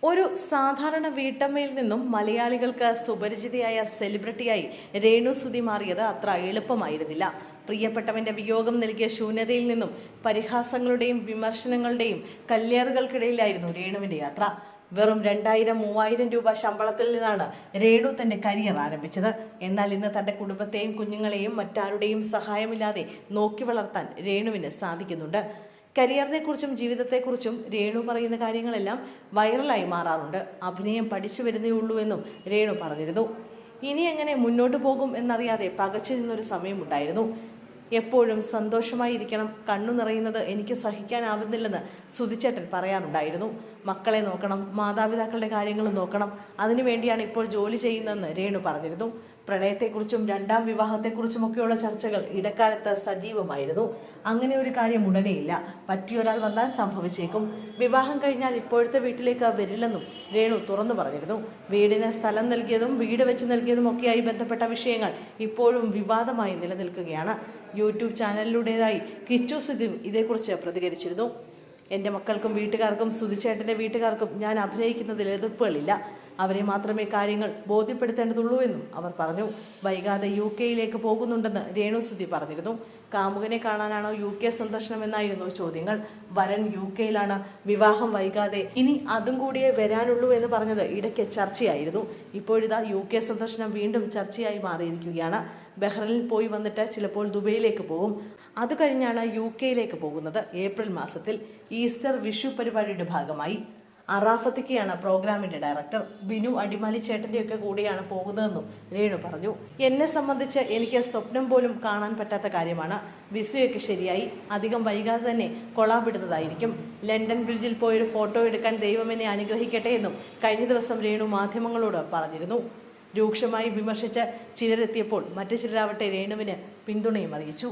ഒരു സാധാരണ വീട്ടമ്മയിൽ നിന്നും മലയാളികൾക്ക് സുപരിചിതയായ സെലിബ്രിറ്റിയായി രേണു സുധി മാറിയത് അത്ര എളുപ്പമായിരുന്നില്ല. പ്രിയപ്പെട്ടവന്റെ വിയോഗം നൽകിയ ശൂന്യതയിൽ നിന്നും പരിഹാസങ്ങളുടെയും വിമർശനങ്ങളുടെയും കല്ലേറുകൾക്കിടയിലായിരുന്നു രേണുവിന്റെ യാത്ര. വെറും 2000-3000 രൂപ ശമ്പളത്തിൽ നിന്നാണ് രേണു തന്റെ കരിയർ ആരംഭിച്ചത്. എന്നാൽ ഇന്ന് തന്റെ കുടുംബത്തെയും കുഞ്ഞുങ്ങളെയും മറ്റാരുടെയും സഹായമില്ലാതെ നോക്കി വളർത്താൻ രേണുവിന് സാധിക്കുന്നുണ്ട്. കരിയറിനെ കുറിച്ചും ജീവിതത്തെക്കുറിച്ചും രേണു പറയുന്ന കാര്യങ്ങളെല്ലാം വൈറലായി മാറാറുണ്ട്. അഭിനയം പഠിച്ചു വരുന്നേ ഉള്ളൂ എന്നും രേണു പറഞ്ഞിരുന്നു. ഇനി എങ്ങനെ മുന്നോട്ട് പോകും എന്നറിയാതെ പകച്ചു നിന്നൊരു സമയമുണ്ടായിരുന്നു. എപ്പോഴും സന്തോഷമായിരിക്കണം, കണ്ണു നിറയുന്നത് എനിക്ക് സഹിക്കാനാവുന്നില്ലെന്ന് സുധിച്ചേട്ടൻ പറയാറുണ്ടായിരുന്നു. മക്കളെ നോക്കണം, മാതാപിതാക്കളുടെ കാര്യങ്ങൾ നോക്കണം, അതിനുവേണ്ടിയാണ് ഇപ്പോൾ ജോലി ചെയ്യുന്നതെന്ന് രേണു പറഞ്ഞിരുന്നു. പ്രണയത്തെക്കുറിച്ചും രണ്ടാം വിവാഹത്തെക്കുറിച്ചുമൊക്കെയുള്ള ചർച്ചകൾ ഇടക്കാലത്ത് സജീവമായിരുന്നു. അങ്ങനെ ഒരു കാര്യം ഉടനെയില്ല, പറ്റിയൊരാൾ വന്നാൽ സംഭവിച്ചേക്കും. വിവാഹം കഴിഞ്ഞാൽ ഇപ്പോഴത്തെ വീട്ടിലേക്ക് വരില്ലെന്നും രേണു തുറന്നു പറഞ്ഞിരുന്നു. വീടിന് സ്ഥലം നൽകിയതും വീട് വെച്ച് നൽകിയതും ഒക്കെയായി ബന്ധപ്പെട്ട വിഷയങ്ങൾ ഇപ്പോഴും വിവാദമായി നിലനിൽക്കുകയാണ്. യൂട്യൂബ് ചാനലിലൂടേതായി കിച്ചു സുധിയും ഇതേക്കുറിച്ച് പ്രതികരിച്ചിരുന്നു. എൻ്റെ മക്കൾക്കും വീട്ടുകാർക്കും സുധിച്ചേട്ടൻ്റെ വീട്ടുകാർക്കും ഞാൻ അഭിനയിക്കുന്നതിൽ എതിർപ്പുകളില്ല, അവരെ മാത്രമേ കാര്യങ്ങൾ ബോധ്യപ്പെടുത്തേണ്ടതുള്ളൂ എന്നും അവർ പറഞ്ഞു. വൈകാതെ UK പോകുന്നുണ്ടെന്ന് രേണു സുധി പറഞ്ഞിരുന്നു. കാമുകനെ കാണാനാണോ UK സന്ദർശനം എന്നായിരുന്നു ചോദ്യങ്ങൾ. വരൻ UK വിവാഹം വൈകാതെ, ഇനി അതും കൂടിയേ വരാനുള്ളൂ എന്ന് പറഞ്ഞത് ഇടയ്ക്ക് ചർച്ചയായിരുന്നു. ഇപ്പോഴിതാ UK സന്ദർശനം വീണ്ടും ചർച്ചയായി മാറിയിരിക്കുകയാണ്. ബഹ്റൈനിൽ പോയി വന്നിട്ട് ചിലപ്പോൾ ദുബൈയിലേക്ക് പോകും. അത് കഴിഞ്ഞാണ് UK പോകുന്നത്. ഏപ്രിൽ മാസത്തിൽ ഈസ്റ്റർ വിഷു പരിപാടിയുടെ ഭാഗമായി. അറാഫത്തിക്കയാണ് പ്രോഗ്രാമിന്റെ ഡയറക്ടർ. ബിനു അടിമാലി ചേട്ടന്റെയൊക്കെ കൂടെയാണ് പോകുന്നതെന്നും രേണു പറഞ്ഞു. എന്നെ സംബന്ധിച്ച് എനിക്ക് സ്വപ്നം പോലും കാണാൻ പറ്റാത്ത കാര്യമാണ്. വിസയൊക്കെ ശരിയായി, അധികം വൈകാതെ തന്നെ കൊളാബിടുന്നതായിരിക്കും. ലണ്ടൻ ബ്രിഡ്ജിൽ പോയൊരു ഫോട്ടോ എടുക്കാൻ ദൈവം എന്നെ അനുഗ്രഹിക്കട്ടെ എന്നും കഴിഞ്ഞ ദിവസം രേണു മാധ്യമങ്ങളോട് പറഞ്ഞിരുന്നു. രൂക്ഷമായി വിമർശിച്ച് ചിലരെത്തിയപ്പോൾ മറ്റു ചിലരാവട്ടെ രേണുവിന് പിന്തുണയും അറിയിച്ചു.